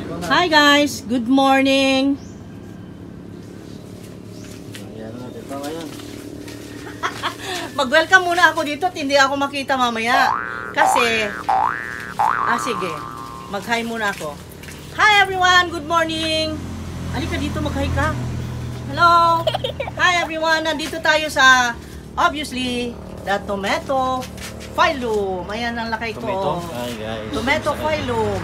Hi guys, good morning. Mag-welcome muna ako dito at hindi ako makita mamaya. Kasi, sige, mag-hi muna ako. Hi everyone, good morning. Halika dito, mag-hi ka. Hello. Hi everyone, nandito tayo sa, obviously, the tomato phylum. Ayan ang lakay ko. Tomato phylum.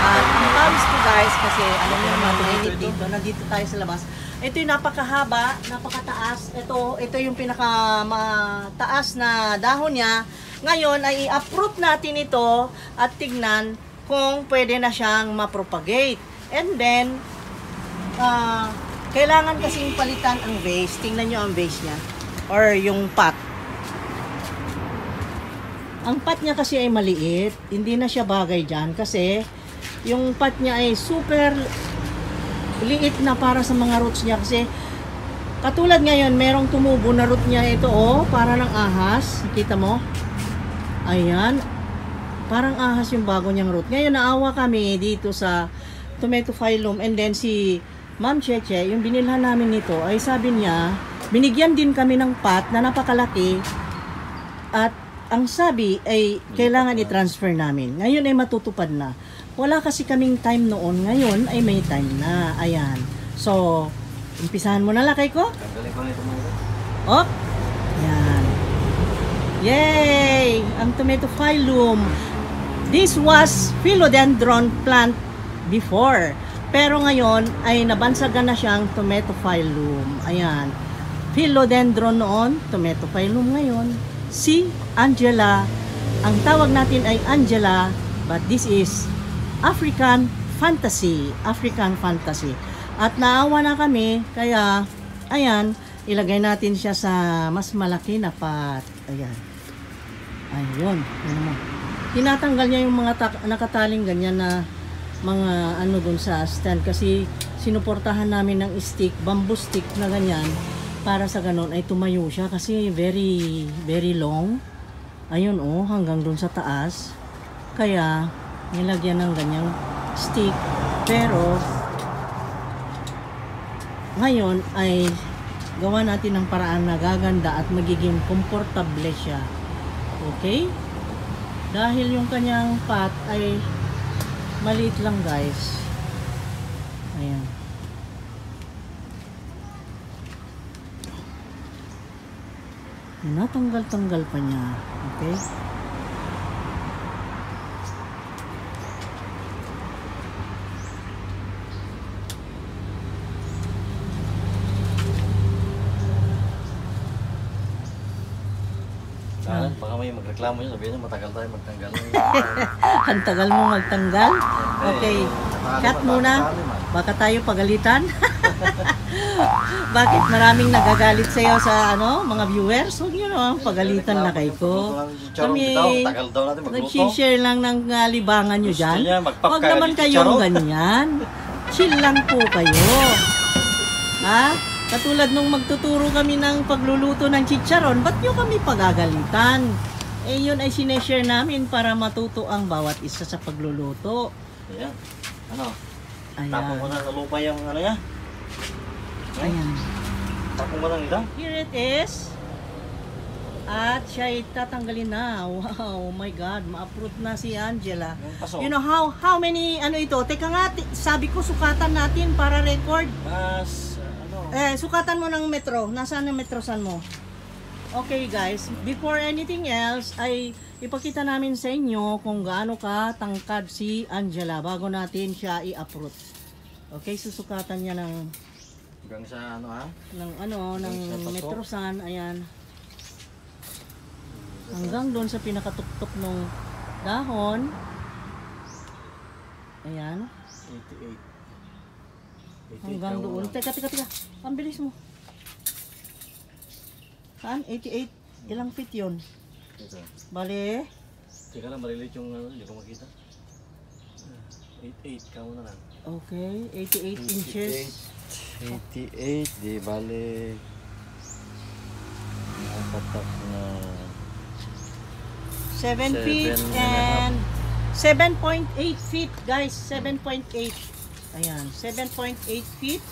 At ang pawis ko guys, kasi alam niyo naman, mainit dito. Nandito tayo sa labas. Ito yung napakahaba, napakataas. Ito yung pinakamataas na dahon niya. Ngayon ay i-uproot natin ito at tignan kung pwede na siyang mapropagate. And then, kailangan kasing palitan ang vase. Tingnan nyo ang vase niya. Or yung pot. Ang pot niya kasi ay maliit. Hindi na siya bagay dyan kasi yung pot niya ay super liit na para sa mga roots niya. Kasi katulad ngayon, merong tumubo na root niya ito. Para ng ahas. Kita mo? Ayan. Parang ahas yung bago niyang root. Ngayon, naawa kami dito sa tomato phylum. And then si Ma'am Cheche, yung binilhan namin nito, ay sabi niya, binigyan din kami ng pot na napakalaki. At ang sabi ay kailangan i-transfer namin. Ngayon ay matutupad na. Wala kasi kaming time noon. Ngayon ay may time na. Ayan. So, umpisahan mo na lakay ko. Oh. Ayan. Yay! Ang tomato phylum. This was philodendron plant before. Pero ngayon ay nabansagan na siyang tomato phylum. Ayan. Philodendron noon, tomato phylum ngayon. Si Angela, ang tawag natin ay Angela, but this is African Fantasy. African Fantasy. At naawa na kami, kaya, ayan, ilagay natin siya sa mas malaki na pot. Ayan. Ayun. Ano mo. Tinatanggal niya yung mga nakataling ganyan na mga ano dun sa stand kasi sinuportahan namin ng stick, bamboo stick na ganyan. Para sa ganun ay tumayo siya kasi very very long. Ayun hanggang dun sa taas. Kaya nilagyan ng ganyang stick. Pero ngayon ay gawa natin ng paraan na gaganda at magiging komportable siya. Okay? Dahil yung kanyang pot ay maliit lang guys. Ayan. Natanggal-tanggal pa niya. Okay? Baka may magreklamo nyo, sabihin nyo matagal tayo magtanggal. Ang tagal mo magtanggal? Okay. Cut muna. Baka tayo pagalitan. Bakit maraming nagagalit sa iyo sa mga viewers? Huwag nyo naman pagalitan na kayo ko. Kami nag-share lang ng libangan nyo dyan. Huwag naman kayong ganyan. Chill lang po kayo. Ha? Katulad nung magtuturo kami ng pagluluto ng chicharon, ba't nyo kami pagagalitan? Yun ay sineshare namin para matuto ang bawat isa sa pagluluto. Ayan. Ano? Ayan. Tapon mo na sa lupa yung niya. Ayan. Tapon mo lang ito. Here it is. At siya ay tatanggalin na. Wow, oh my God, ma-approve na si Angela. You know how many ito? Teka nga, sabi ko sukatan natin para record. Sukatan mo ng metro. Nasaan ang metrosan mo? Okay guys, before anything else ay ipakita namin sa inyo kung gaano ka tangkad si Angela bago natin siya i-approve. Okay, susukatan niya ng hanggang sa ng metrosan, ayan. Hanggang doon sa pinakatuktok ng dahon. Ayan. 88. Hanggang doon. Teka. Ang bilis mo. Saan? 88. Ilang feet yun? Ito. Bale. Teka lang, malilit yung hindi ko makita. 88, kamo na lang. Okay, 88 inches. 88, di bale. Nakatak na 7 feet and 7.8 feet, guys. 7.8. Ayan, 7.8 feet.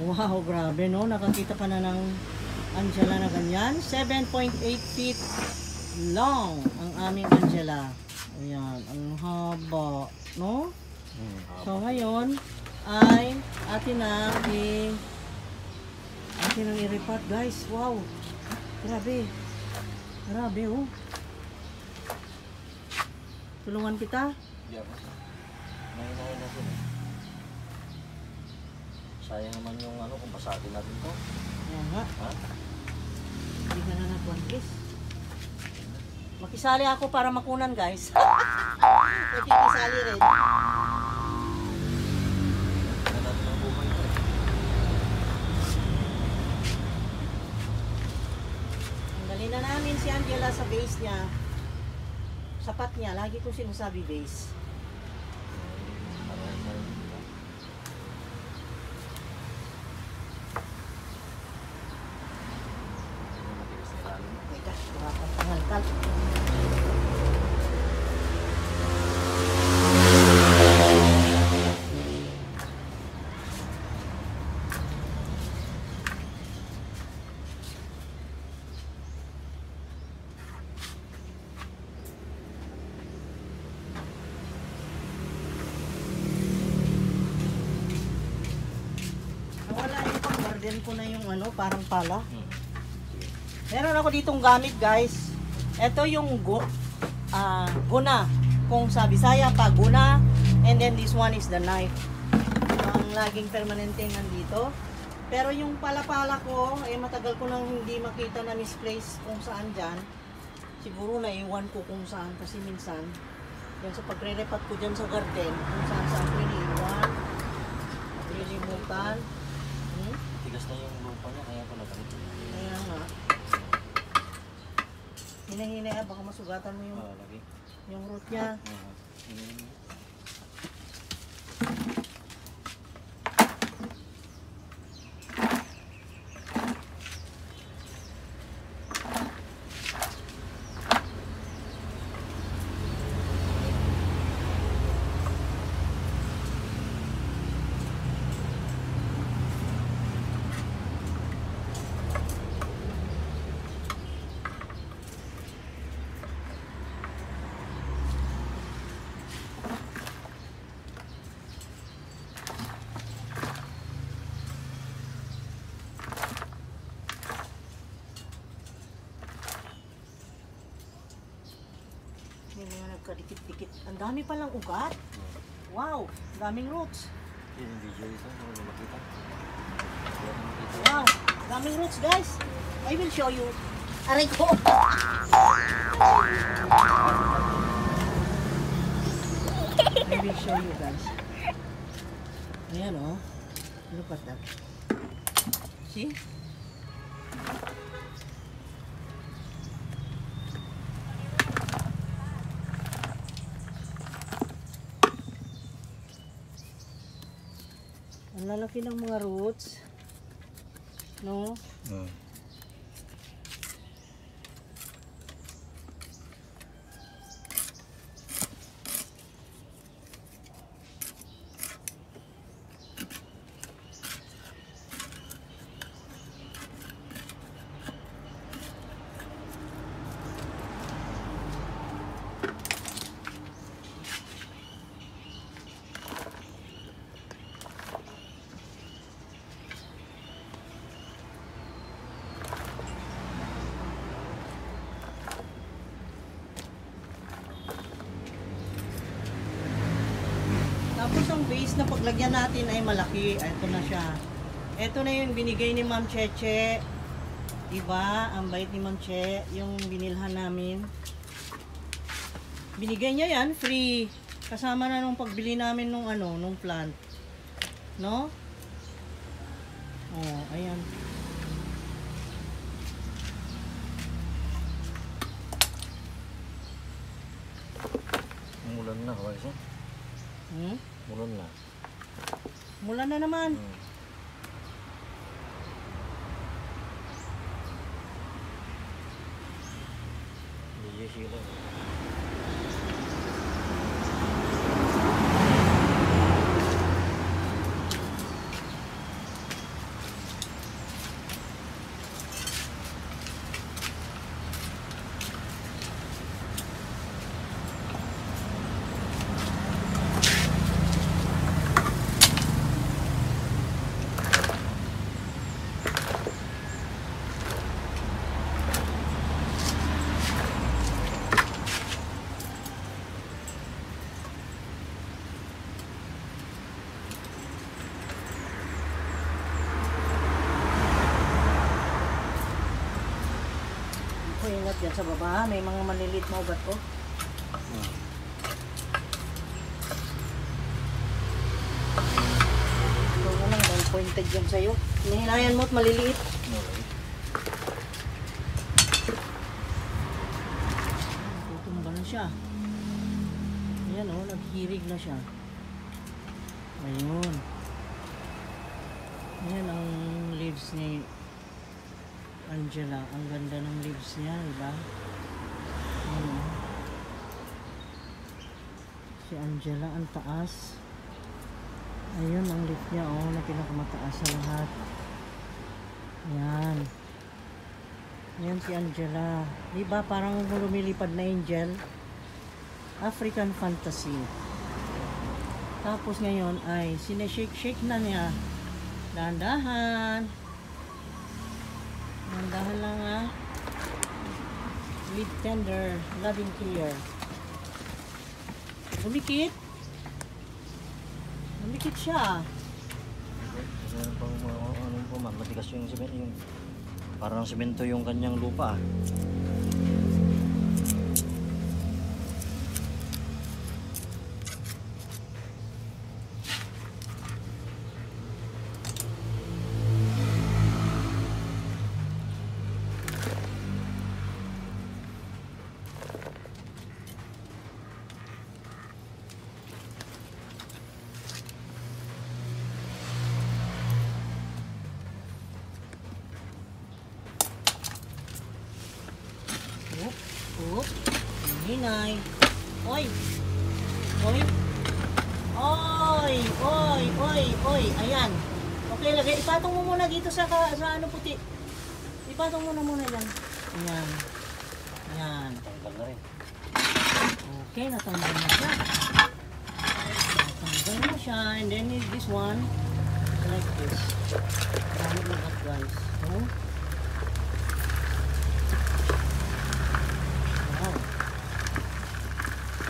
Wow, grabe no. Nakakita ka na ng Angela na ganyan. 7.8 feet long ang aming Angela. Ayan, ang haba, no? So ngayon ay atin ang i-repot, guys. Wow. Grabe. Grabe, oh. Tulungan kita. Iya pa. Nanginay na sila. Sayang naman yung ano kung pasagin natin to. Ayan nga. Ha? Hindi ka na nag-one piece. Makisali ako para makunan, guys. Makikisali rin. Kaya natin ang bumay ito. Tanggalin na namin si Angela sa base niya. Sapat niya. Lagi ko sinasabi base. Parehas na rin dito. Hindi matigas na ilalim. My gosh, nakakapangalkal. Nawala yung pang-garden ko na yung ano, parang pala. Meron ako ditong gamit, guys. Ito yung guna. Kung sa Bisaya pa, guna. And then this one is the knife. Ang laging permanente nandito. Pero yung pala-pala ko, matagal ko nang hindi makita na misplace kung saan dyan. Siguro naiwan ko kung saan. Kasi minsan, yan sa pagre-repat ko dyan sa garden, kung saan ko iniiwan. Nililimutan. Tigas na yung lupa niya kaya pala ganito. Kaya nga. Hinahinay, baka masugatan mo Lagi. yung root niya. May mga nagkadikit-dikit. Ang dami palang ugat. Wow, daming roots. Yung video ito, kung hindi makita. Wow, daming roots, guys. I will show you. Aray ko. I will show you, guys. Ayan, oh. Look at that. See? Ang lalaki ng mga roots. No? Tapos ang base na paglagyan natin ay malaki. Ito na siya. Ito na yung binigay ni Ma'am Cheche. Diba? Ang bait ni Ma'am Che. Yung binilhan namin. Binigay niya yan. Free. Kasama na nung pagbili namin nung ano, nung plant. No? Oh, ayan. Mulan na, kawal siya. Mulan na. Mula na naman. Yes. sila. Oh, ingat yan sa baba. May mga maliliit na ugat ko. Ito na lang, dahil pointed yan sa'yo. Hinihilayan mo at maliliit. Okay. Tutumba na siya. Ayan o, naghirig na siya. Ayun. Ayan ang leaves ni Angela. Ang ganda ng leaves niya, diba? Ayan o. Si Angela, ang taas. Ayun ang leaf niya, oh, na pinakamataas sa lahat. Ayan. Ayan si Angela. Diba parang lumilipad na angel? African fantasy. Tapos ngayon ay sineshake-shake na niya. Dahan-dahan. Dahan-dahan lang ah. With tender, loving care. Lumikit. Lumikit siya. Meron pang ano po ma'am, matigas yung simento, yung parang simento yung kanyang lupa. Oop. Hinay. Oy. Oy. Oy. Oy. Oy. Oy. Ayan. Okay, lagay. Ipatong mo muna dito sa ano puti. Ipatong mo na muna yan. Ayan. Ayan. Tanggal na rin. Okay, natanggal na siya. Natanggal na siya. And then this one, like this. Gamit lang up guys. Oh. Wow.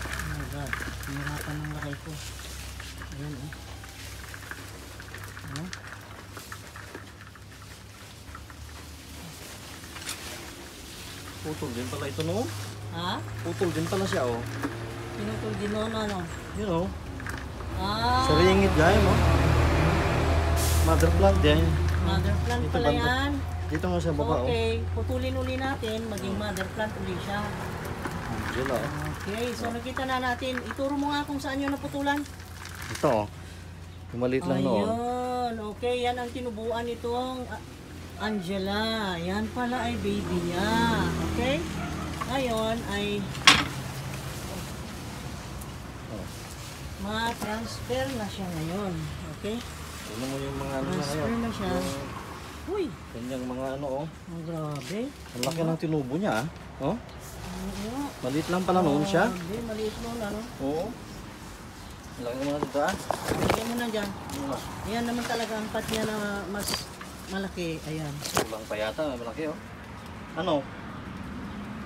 Oh my God. Pinirapan ng lakay ko. Ayan oh. Oh. Putol din pala ito no? Ha? Putol din pala siya oh. Pinutol din noon ano? You know, Ah. sa ringit gaya mo. Mother plant din. Mother plant Ito pala banda. yan. Dito nga sa baba oh. Okay, putulin uli natin. Maging mother plant uli siya. Angela oh. Okay, so nakita na natin. Ituro mo nga kung saan yung naputulan. Ito oh. Yung maliit lang noon. Ayun, okay. Yan ang tinubuan nitong Angela. Yan pala ay baby niya. Okay? Ngayon ay Oh. ma-transfer na siya ngayon. Okay? Tignan mo yung mga ano na Transfer ngayon. na siya. Yung Uy, kanyang mga ano oh. ang grabe. Ang laki ng tinubo niya ah. Oh. Oo. Maliit lang pala noon siya. Grabe, maliit noon ano. Oo. Ang laki naman dito ah. Lagyan mo na dyan. Ayan naman talaga ang part niya na mas malaki. Ayan. Kulang pa yata, malaki oh. Ano?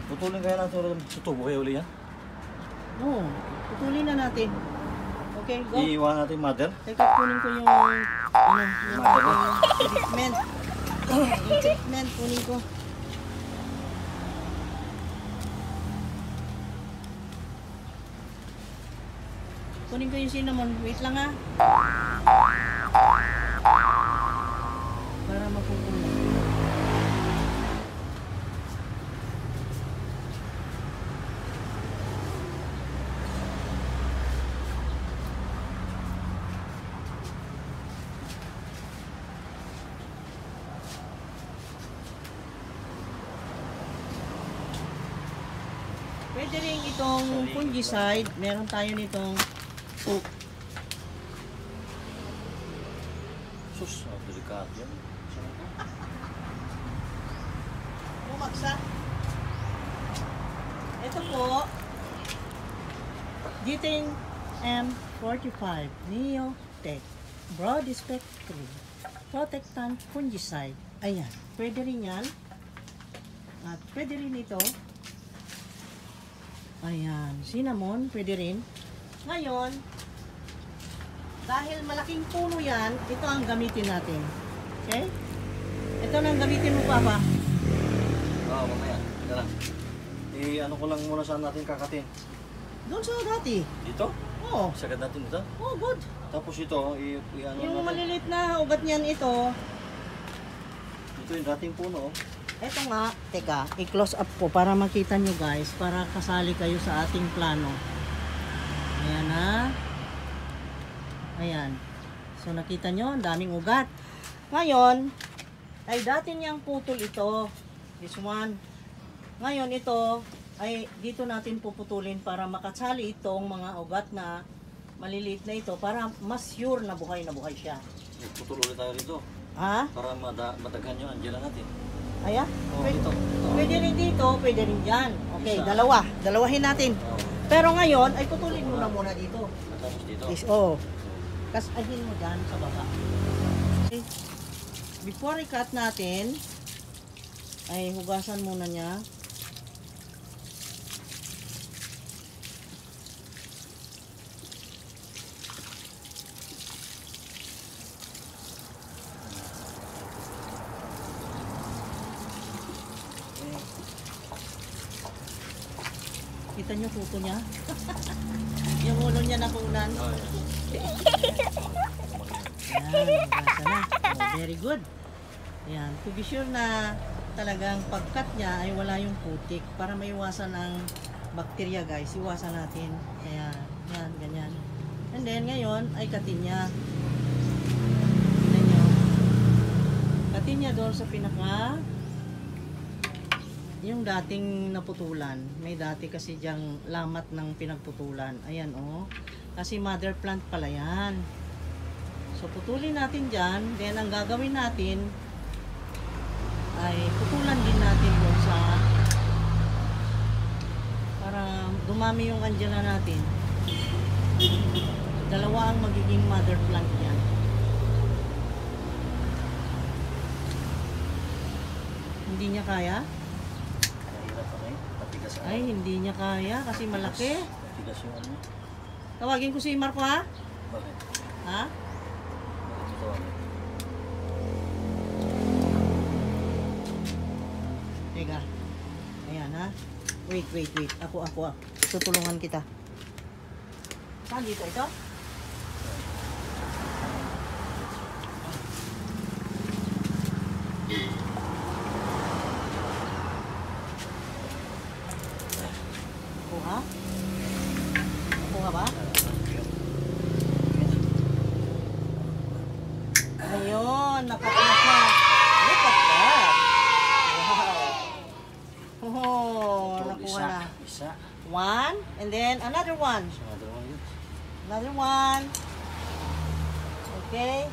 Putulin kaya natin sa tubo kaya uli yan? Oo, putulin na natin. Okay, go. Iiwan natin mother. Teka, kunin ko yung treatment. Yung treatment, kunin ko. Kunin ko yung cinnamon. Wait lang ha. Para mapupunan. pwede rin itong fungicide. Meron tayo nitong oak. Sus, delikado yan. Bumaksa. Ito po, Ditin M45 Neotech Broad Spectrum Protectant Fungicide. Ayan, pwede rin yan. At pwede rin ito. Ayan, cinnamon, pwede rin. Ngayon, dahil malaking puno yan, ito ang gamitin natin. Okay? Ito na ang gamitin mo, Papa. Oo, mamaya. Teka lang. Ano ko lang muna saan natin kakatin. Doon sa dati. Dito? Oo. Sagad natin ito. Oh, good. Tapos ito, i-ano Yung natin. malilit na ugat niyan ito, Ito yung dating puno. ito nga, teka, i-close up ko para makita nyo guys, para kasali kayo sa ating plano. Ayan na. Ayan. So nakita nyo, ang daming ugat. Ngayon, ay dati niyang putol ito. This one. Ngayon ito, ay dito natin puputulin para makasali itong mga ugat na maliliit na ito para mas sure na buhay siya. Putol ulit tayo rito. Ha? Para madaghan yung Angela natin. Ayan? Oo, Pwede, dito. pwede rin dito, pwede rin dyan. Okay, Isa. dalawahin natin. Oo. Pero ngayon, ay putulin mo na muna dito. Tapos dito. Kasahin mo dyan sa baba. Okay. Before i-cut natin, ay hugasan muna niya. Kita niyo kuko niya? Yung ulo niya nakunan. Oh, yeah. Ayan, hugasan na. Oh, very good. Ayan, to be sure na talagang pagkat niya ay wala yung putik para maiwasan ang bakterya guys. Iwasan natin. Ayan, yan, ganyan. And then ngayon ay katin niya. Tignan niyo. Katin niya doon sa pinaka yung dating naputulan. May dati kasi diyang lamat ng pinagputulan. Ayan oh. Kasi mother plant pala yan. So putulin natin dyan. Then ang gagawin natin ay putulan din natin doon sa para dumami yung Angela natin. Dalawa ang magiging mother plant yan. Hindi niya kaya? Mahirap pa rin. Patigas ang Ay, hindi niya kaya kasi malaki. Patigas yung ano. Tawagin ko si Marco ha? Bakit? Ha? Bakit ito ano? Teka. Ayan ha. Wait. Ako. Tutulungan kita. Saan dito ito? Kuha? Kuha ba? Ayun, nakuha siya. Look at that. Wow. Oh, Ito, nakuha isa. na. Isa. One, and then another one. So, dalawang yun. Another one. Okay.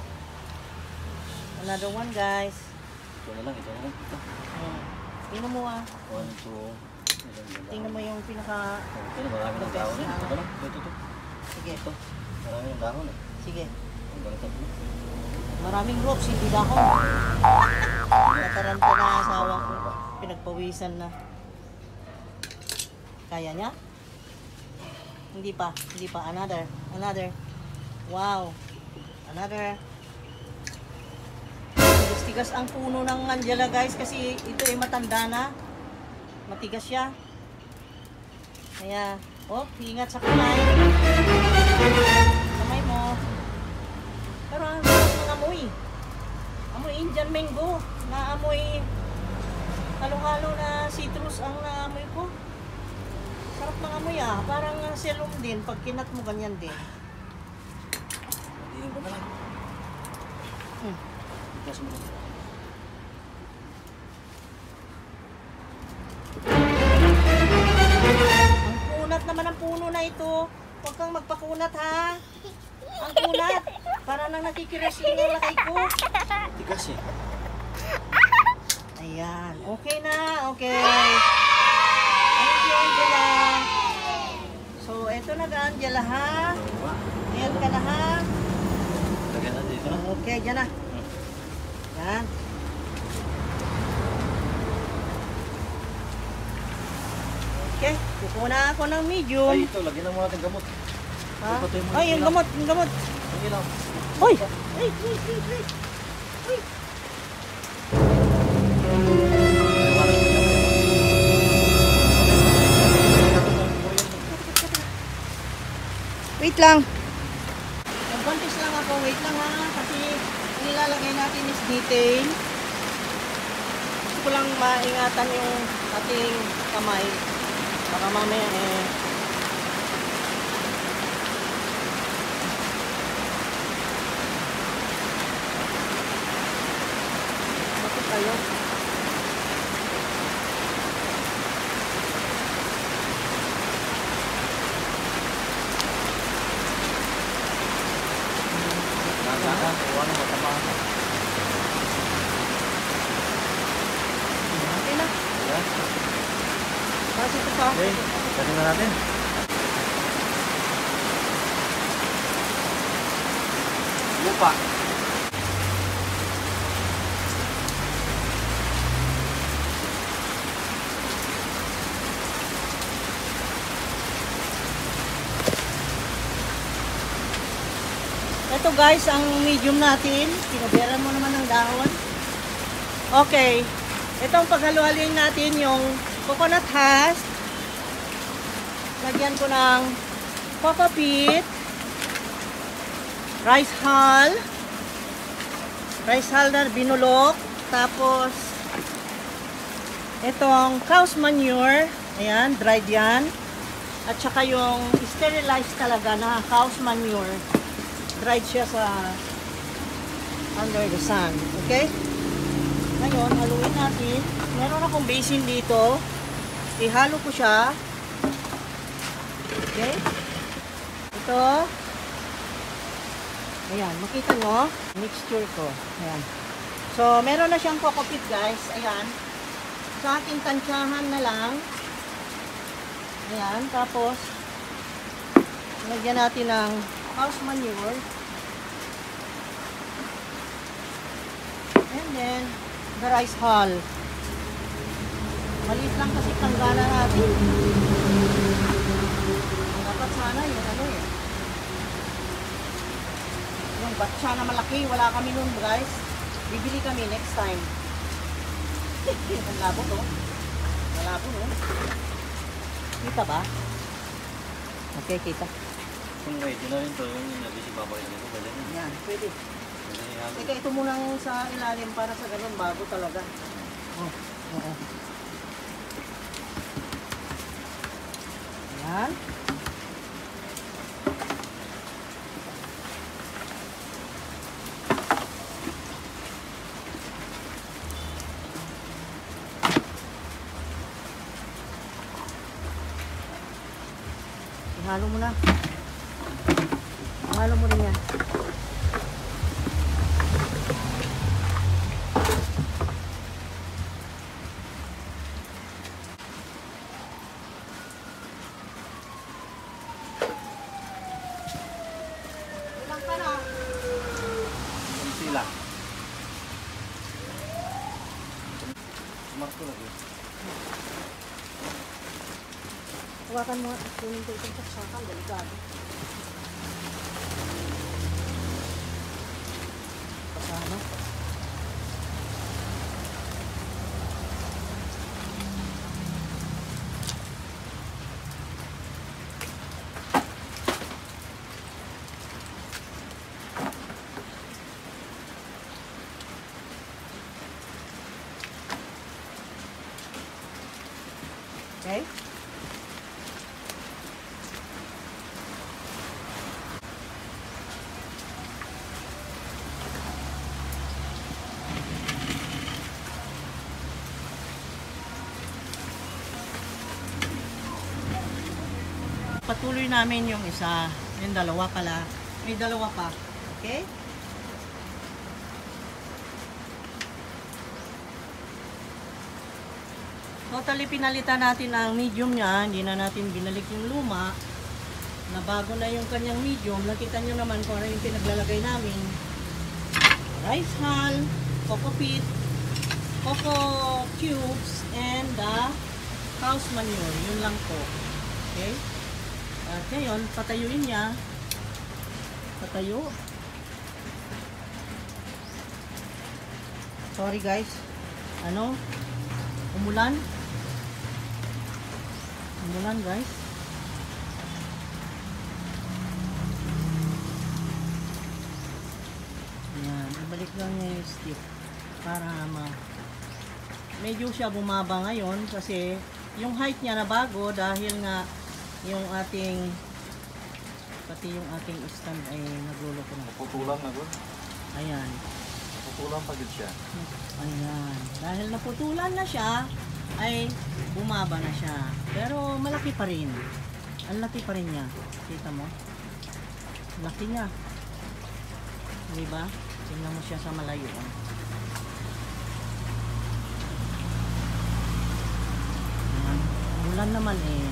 Another one, guys. Ito na lang. Ito. Tingnan mo ah. 1, 2. Tingnan mo yung pinaka... Ito, marami ng dahon eh. Ito lang. Ito. Sige, Ito. Marami ng dahon eh. sige. Hanggang tatlo. Maraming ropes, hindi ba ako? Nataranta na asawa ko. Pinagpawisan na. Kaya niya? Hindi pa. Another. Wow. Another. Tigas ang puno ng Angela guys kasi ito ay matanda na. Matigas siya. Kaya, ingat sa kamay. Kamay mo. Pero ang sarap ng amoy. Amoy Indian mango. Naamoy halo-halo na citrus ang naamoy ko. Sarap ng amoy ah. Parang selum din. Pag kinat mo ganyan din. Hindi ko na lang. Tigas mo lang. Ang kunat naman ang puno na ito. Huwag kang magpakunat ha. Ang kunat. Para nang nakikiresling ang lakay ko. Tigas eh. Ayan. Okay na. Okay. Thank you, Angela. So, eto na ka, Angela ha. Ayan ka na ha. Lagyan natin dito na. Okay, dyan na. Yan. Okay, kukuha na ako ng medium. Ay, ito. Lagyan na muna natin gamot. Ha? Ipatay mo Ay, yung gamot, yung gamot. Ang ilaw. Uy! Ay, uy. Uy! Wait lang. Nagbantis lang ako. Wait lang ha. Kasi ang nilalagay natin is detail. Gusto ko lang maingatan yung ating kamay. Baka mamaya Ito tayo. Nagahan. Iwan mo. Tamahan mo. Okay na. Ayan. Kasi ito pa. Okay. Lagyan na natin. Lupa. Ito guys, ang medium natin. Pinaberan mo naman ng dahon. Okay. Itong paghaluhalin natin yung coconut husk. Lagyan ko ng coco peat. Rice hull. Rice hull na binulok. Tapos, itong cow's manure. Ayan, dried yan. At saka yung sterilized talaga na cow's manure. Dried siya sa under the sun. Okay? Ngayon, haluin natin. Meron akong basin dito. Ihalo ko siya. Okay? Ito. Ayan, makita nyo. Mixture ko. Ayan. So, meron na siyang coco peat, guys. Ayan. Sa ating tansyahan na lang. Ayan. Tapos, lagyan natin ng house manure. And then, the rice hull. Maliit lang kasi tanggala natin. Dapat sana yun, ano eh. Yung batsa na malaki, wala kami nun guys. Bibili kami next time. Ang labo to. Malabo no. Kita ba? Okay, kita. Kung may rin to, yung nabisi babay nito. Yan, pwede. Teka, ito muna sa ilalim para sa ganun bago talaga. Oh, oo. Yan. Ihalo mo na. Ihalo mo rin yan. Sila. Marko lagi. Hawakan mo at kunin ko itong saksakan. Delikado. Pasano? Okay. ipagpatuloy namin yung isa. Yung dalawa pala. May dalawa pa. Okay? Totally pinalitan natin ang medium niya. Hindi na natin binalik yung luma. Na bago na yung kanyang medium. Nakita nyo naman kung ano yung pinaglalagay namin. Rice hull, coco peat, coco cubes, and the cow's manure. Yun lang po. Okay? At ngayon, patayuin niya. Patayo. Sorry guys. Ano? Umulan. Umulan guys. Ayan. Ibalik lang niya yung stick. Para medyo siya bumaba ngayon kasi yung height niya na bago dahil nga yung ating pati yung ating stand ay nagluloko na. Naputulang na ko. Ayan. Naputulang pagod siya. Ayan. Dahil naputulan na siya, ay bumaba na siya. Pero malaki pa rin. Ang laki pa rin niya. Kita mo? Laki niya. Diba? Tingnan mo siya sa malayo. Ayan. Ulan naman eh.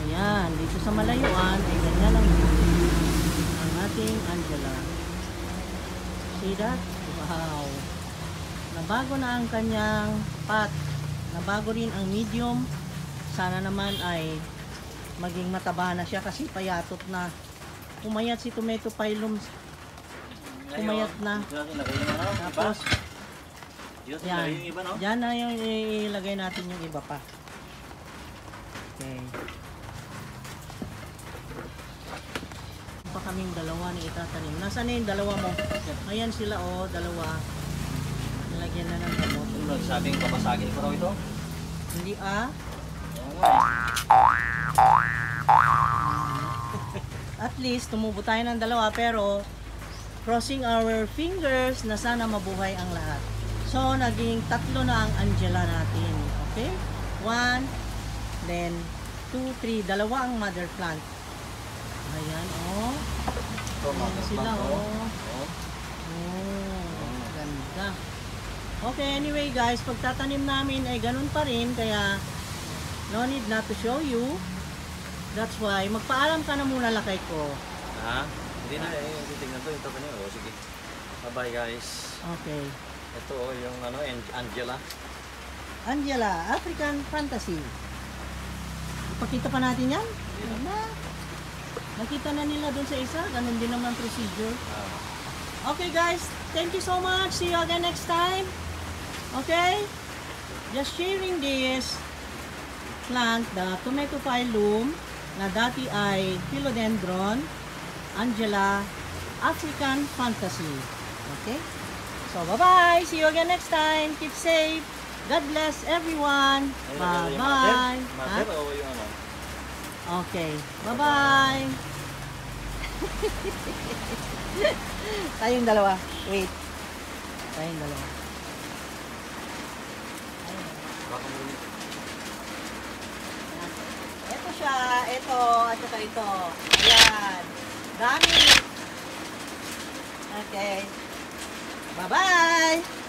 Ayan. Dito sa malayuan, ay ganyan lang ang ating Angela. See that? Wow. Nabago na ang kanyang pot. Nabago rin ang medium. Sana naman ay maging mataba na siya kasi payatot na. Pumayat si tomato phylum. Pumayat na. Tapos, yan. Diyan na yung ilagay natin yung iba pa. Okay. Pa kaming dalawa ni itatanim. Nasaan na yung dalawa mo? Ayan sila oh, dalawa. Nilagyan na ng gamot. Sabing papasagin ko raw ito. Hindi ah. At least tumubo tayo ng dalawa pero crossing our fingers na sana mabuhay ang lahat. So naging 3 na ang Angela natin. Okay? 1, then 2, 3. Dalawa ang mother plant. Ayan oh. Ayan sila oh. Oh, ganda. Okay, anyway guys, pagtatanim namin ay ganun pa rin, kaya no need not to show you. That's why, magpaalam ka na muna lakay ko. Ha? Hindi na eh, titignan to, ito pa niyo. O, sige. Bye-bye guys. Okay. Ito oh, yung ano, Angela. Angela, African Fantasy. Ipakita pa natin yan? Na. Nakita na nila dun sa isa, ganun din naman procedure. Okay guys, thank you so much. See you again next time. Okay? Just sharing this plant, the tomato phylum, na dati ay Philodendron Angela African Fantasy. Okay? So, bye-bye. See you again next time. Keep safe. God bless everyone. Bye-bye. Mother o yung ano? Okay. Bye-bye. Tayong dalawa. Wait. Tayong dalawa. Baka muli. Ito siya. Ito. At saka ito. Ayan. Dami. Okay. Bye-bye.